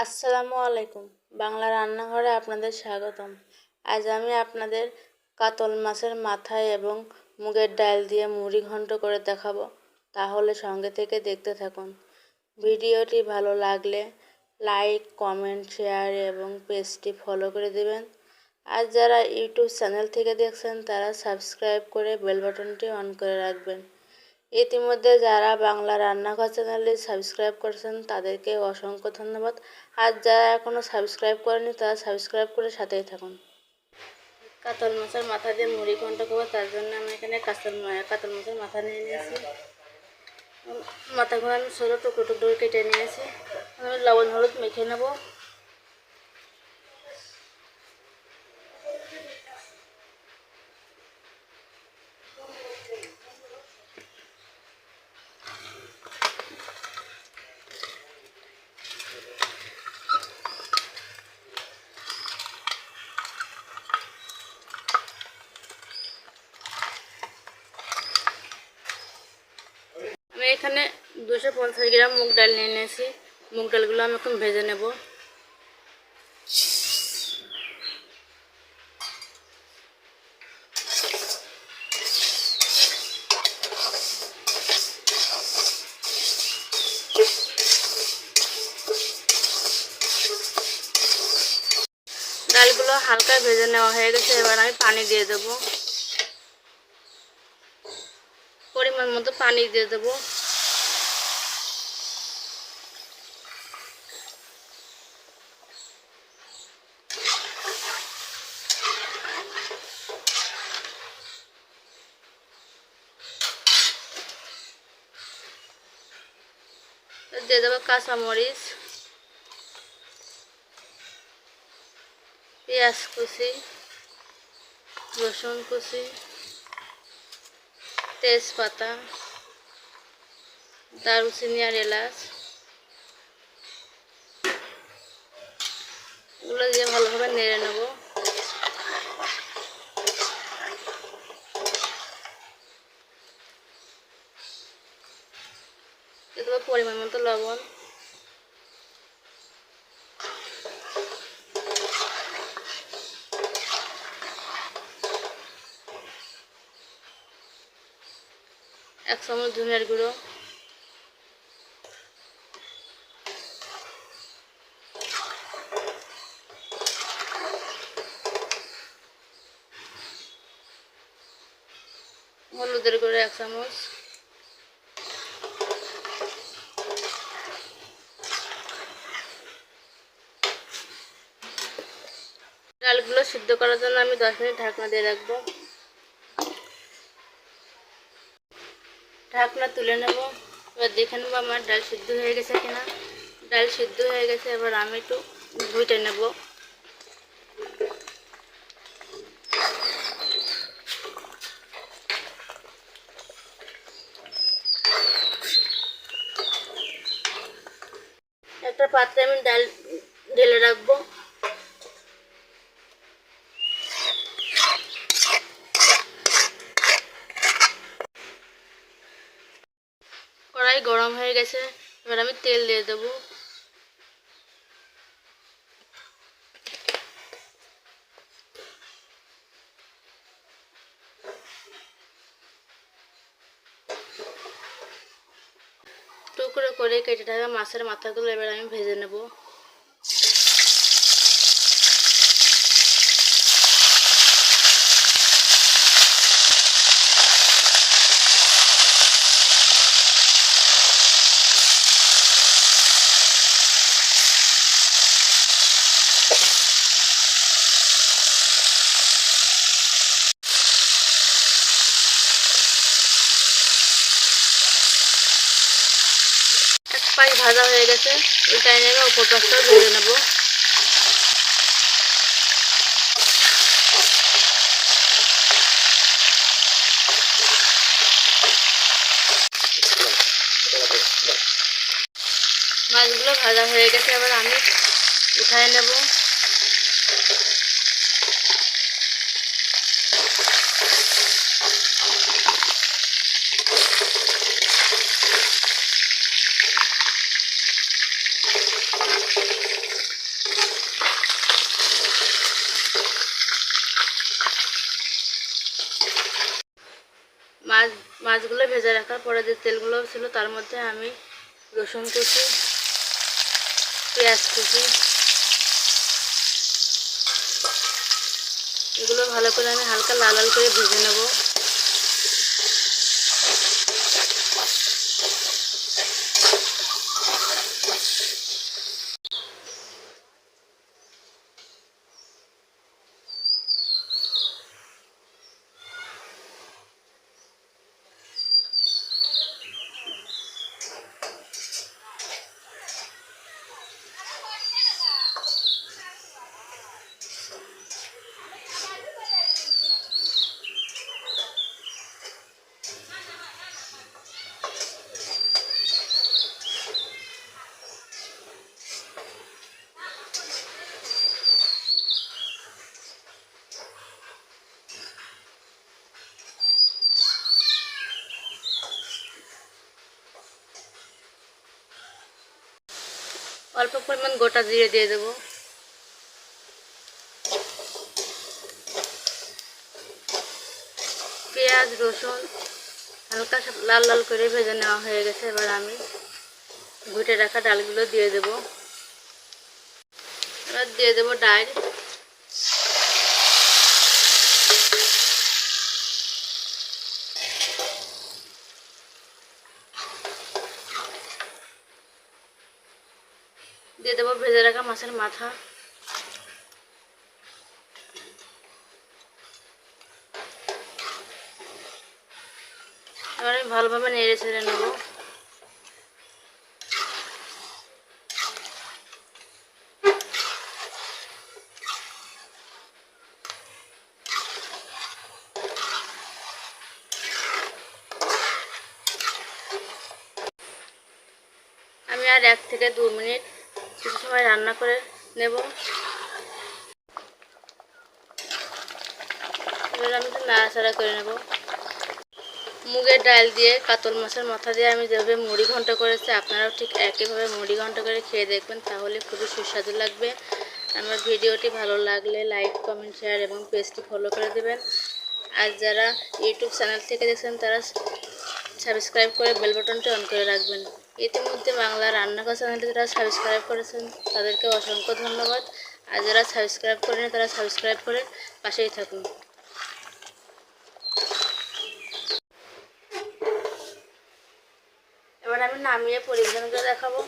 আসসালামু আলাইকুম। বাংলা রান্নাঘরে আপনাদের স্বাগতম। আজ আমি আপনাদের কাতল মাছের মাথা এবং মুগের ডাল দিয়ে মুড়ি ঘন্ট করে দেখাবো। তাহলে সঙ্গে থেকে দেখতে থাকুন। ভিডিওটি ভালো লাগলে লাইক, কমেন্ট, শেয়ার এবং পেজটি ফলো করে দেবেন। আর যারা ইউটিউব চ্যানেল থেকে দেখছেন তারা সাবস্ক্রাইব করে বেল বাটনটি অন করে রাখবেন। ইতিমধ্যে যারা বাংলা রান্নাঘর চ্যানেলটি সাবস্ক্রাইব করেছেন তাদেরকে অসংখ্য ধন্যবাদ। আর যারা এখনও সাবস্ক্রাইব করেনি তারা সাবস্ক্রাইব করে সাথেই থাকুন। কাতল মাছের মাথা দিয়ে মুড়ি ঘন্ট করবো, তার জন্য আমি এখানে কাতল মাছের মাথা নিয়ে নিয়েছি। মাথাগুলো আমি ছোটো টুকরো টুকরো কেটে নিয়েছি। আমি লবণ হলুদ মেখে নেবো। আমি এখানে 250 গ্রাম মুগ ডাল নিয়ে নিয়েছি। মুগ ডালগুলো আমি এখন ভেজে নেব। ডালগুলো হালকা ভেজে নেওয়া হয়ে গেছে, এবার আমি পানি দিয়ে দেবো। পরিমাণ মতো পানি দিয়ে দেবো। দিয়ে দেবো কাঁচামরিচ, পেঁয়াজ কুচি, রসুন কুচি, তেজপাতা, দারুচিনি আর এলাচ, এগুলো দিয়ে ভালোভাবে নেড়ে নেব। দিয়ে দেবো পরিমাণ মতো লবণ। এক চামচ ধনিয়ার গুঁড়ো, হলুদের গুঁড়ো 1 চামচ, ডালগুলো সিদ্ধ করার জন্য আমি 10 মিনিট ঢাকনা দিয়ে রাখবো। ঢাকনা তুলে নেব। এবার দেখে নেবো আমার ডাল সিদ্ধ হয়ে গেছে কিনা। ডাল সিদ্ধ হয়ে গেছে, এবার আমি একটু ঘুটে নেব। একটা পাত্রে আমি ডাল ঢেলে রাখবো। কড়াই গরম হয়ে গেছে, এবার আমি তেল দিয়ে দেবো। টুকরো করে কেটে থাকা মাছের মাথাগুলো এবার আমি ভেজে নেব। এক পাশ ভাজা হয়ে গেছে, উল্টাই নেবে, উপর পাশটাও ভেজে নেব। মাছগুলো ভাজা হয়ে গেছে, এবার আমি উঠায় নেব। মাছগুলো ভেজে রাখার পরে যে তেলগুলো ছিল তার মধ্যে আমি রসুন কুচি, পেঁয়াজ কুচি এগুলো ভালো করে আমি হালকা লাল লাল করে ভেজে নেব। অল্প পরিমাণ গোটা জিরে দিয়ে দেব। পেঁয়াজ রসুন হালকা লাল লাল করে ভেজে নেওয়া হয়ে গেছে। এবার আমি ঘুটে রাখা ডালগুলো দিয়ে দেব। এবার দিয়ে দেব ডাল। দিয়ে দেবো ভেজে রাখা মাছের মাথা। এবার আমি ভালোভাবে নেড়ে ছেড়ে নেব। আমি আর 1 থেকে 2 মিনিট কিছু সময় রান্না করে নেব। এবার আমি একটু নাড়াচাড়া করে নেব। মুগের ডাল দিয়ে কাতল মাছের মাথা দিয়ে আমি যেভাবে মুড়ি ঘন্ট করেছি আপনারাও ঠিক একইভাবে মুড়ি ঘন্ট করে খেয়ে দেখবেন, তাহলে খুবই সুস্বাদু লাগবে। আমার ভিডিওটি ভালো লাগলে লাইক কমেন্ট শেয়ার এবং পেজটি ফলো করে দেবেন। আর যারা ইউটিউব চ্যানেল থেকে দেখছেন তারা সাবস্ক্রাইব করে বেল বাটনটি অন করে রাখবেন। ইতিমধ্যে বাংলা রান্নাঘর চ্যানেলটি যারা সাবস্ক্রাইব করেছেন তাদেরকে অসংখ্য ধন্যবাদ। আর যারা সাবস্ক্রাইব করেন তারা সাবস্ক্রাইব করে পাশেই থাকুন। এবার আমি নামিয়ে পরিবেশন করে দেখাবো।